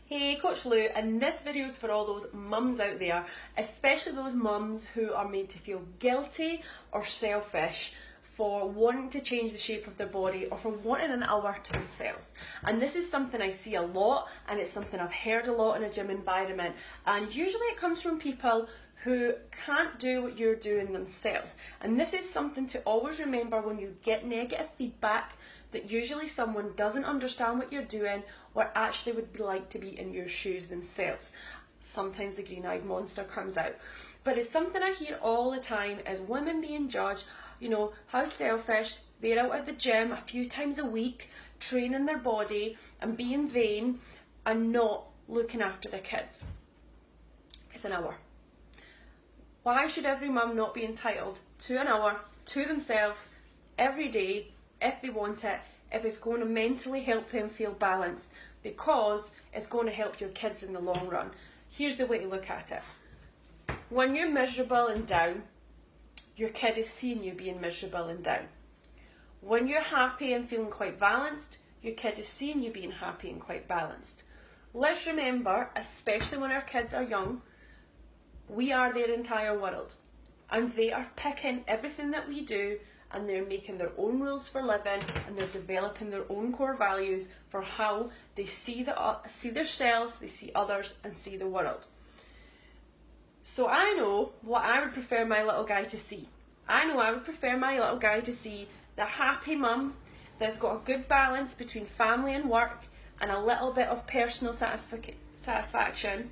Hey, Coach Lou, and this video is for all those mums out there, especially those mums who are made to feel guilty or selfish for wanting to change the shape of their body or for wanting an hour to themselves. And this is something I see a lot, and it's something I've heard a lot in a gym environment, and usually it comes from people who can't do what you're doing themselves. And this is something to always remember when you get negative feedback, that usually someone doesn't understand what you're doing or actually would like to be in your shoes themselves. Sometimes the green-eyed monster comes out. But it's something I hear all the time as women being judged, you know, how selfish. They're out at the gym a few times a week, training their body and being vain and not looking after their kids. It's an hour. Why should every mum not be entitled to an hour to themselves every day if they want it, if it's going to mentally help them feel balanced, because it's going to help your kids in the long run? Here's the way to look at it. When you're miserable and down, your kid is seeing you being miserable and down. When you're happy and feeling quite balanced, your kid is seeing you being happy and quite balanced. Let's remember, especially when our kids are young, we are their entire world, and they are picking everything that we do, and they're making their own rules for living, and they're developing their own core values for how they see themselves, they see others, and see the world. So I know what I would prefer my little guy to see. I know I would prefer my little guy to see the happy mum that's got a good balance between family and work and a little bit of personal satisfaction,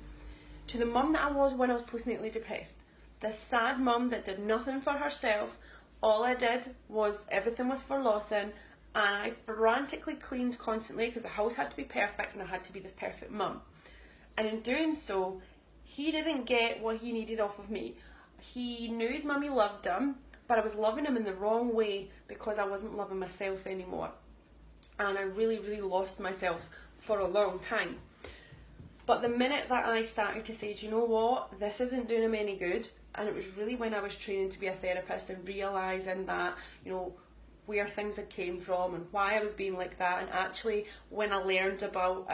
to the mum that I was when I was postnatally depressed. The sad mum that did nothing for herself. All I did was, everything was for Lawson, and I frantically cleaned constantly because the house had to be perfect and I had to be this perfect mum. And in doing so, he didn't get what he needed off of me. He knew his mummy loved him, but I was loving him in the wrong way because I wasn't loving myself anymore. And I really, really lost myself for a long time. But the minute that I started to say, do you know what, this isn't doing him any good, and it was really when I was training to be a therapist and realising that, you know, where things had came from and why I was being like that, and actually when I learned about,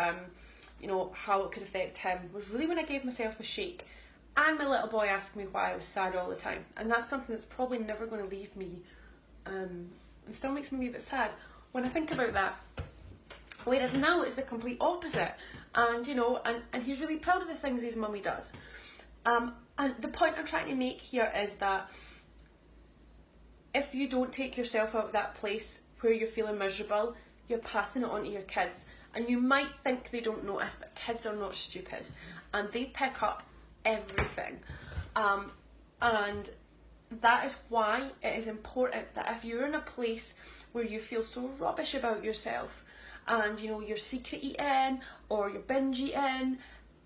you know, how it could affect him, was really when I gave myself a shake. And my little boy asked me why I was sad all the time, and that's something that's probably never going to leave me, and still makes me a bit sad when I think about that. Whereas now it's the complete opposite, and you know, and he's really proud of the things his mummy does. And the point I'm trying to make here is that if you don't take yourself out of that place where you're feeling miserable, you're passing it on to your kids. And you might think they don't notice, but kids are not stupid, and they pick up everything. And that is why it is important that if you're in a place where you feel so rubbish about yourself, and you know, you're secret eating or you're binge eating,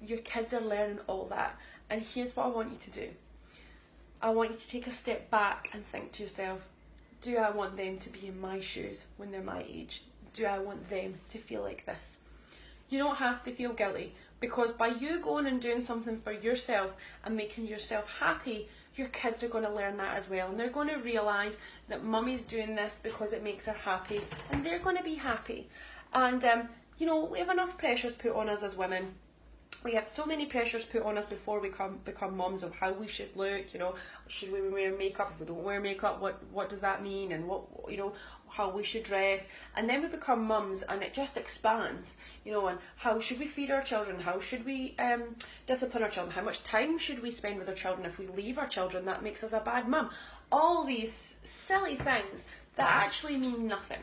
your kids are learning all that. And here's what I want you to do. I want you to take a step back and think to yourself, do I want them to be in my shoes when they're my age? Do I want them to feel like this? You don't have to feel guilty, because by you going and doing something for yourself and making yourself happy, your kids are going to learn that as well, and they're going to realise that mummy's doing this because it makes her happy, and they're going to be happy. And you know, we have enough pressures put on us as women. We have so many pressures put on us before we become mums of how we should look. You know, should we wear makeup? If we don't wear makeup, what does that mean? And what, you know, how we should dress. And then we become mums, and it just expands. You know, and how should we feed our children? How should we discipline our children? How much time should we spend with our children? If we leave our children, that makes us a bad mum. All these silly things that actually mean nothing,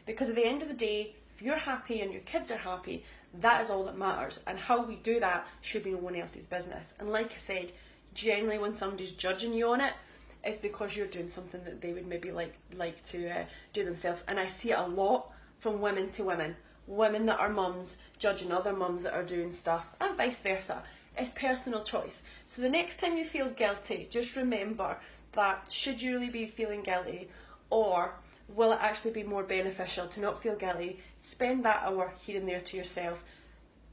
because at the end of the day, if you're happy and your kids are happy, that is all that matters, and how we do that should be no one else's business. And like I said, generally when somebody's judging you on it, it's because you're doing something that they would maybe like to do themselves. And I see it a lot from women to women. Women that are mums judging other mums that are doing stuff, and vice versa. It's personal choice. So the next time you feel guilty, just remember that, should you really be feeling guilty, or will it actually be more beneficial to not feel guilty? Spend that hour here and there to yourself,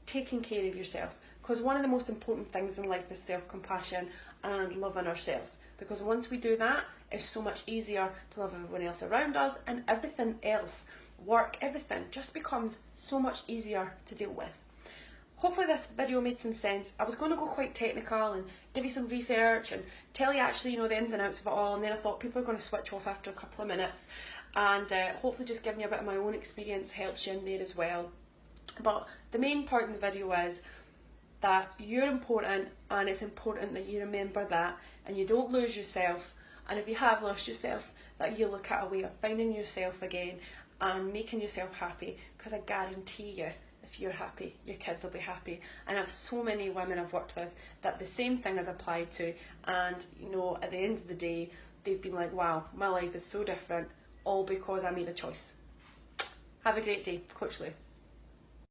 taking care of yourself. Because one of the most important things in life is self-compassion and loving ourselves. Because once we do that, it's so much easier to love everyone else around us, and everything else, work, everything, just becomes so much easier to deal with. hopefully this video made some sense. I was going to go quite technical and give you some research and tell you actually, the ins and outs of it all, and then I thought people are going to switch off after a couple of minutes, and hopefully just giving you a bit of my own experience helps you in there as well. But the main part in the video is that you're important, and it's important that you remember that and you don't lose yourself, and if you have lost yourself, that you look at a way of finding yourself again and making yourself happy, because I guarantee you, if you're happy, your kids will be happy. And I have so many women I've worked with that the same thing is applied to, and at the end of the day they've been like, wow, my life is so different, all because I made a choice. Have a great day. Coach Lou.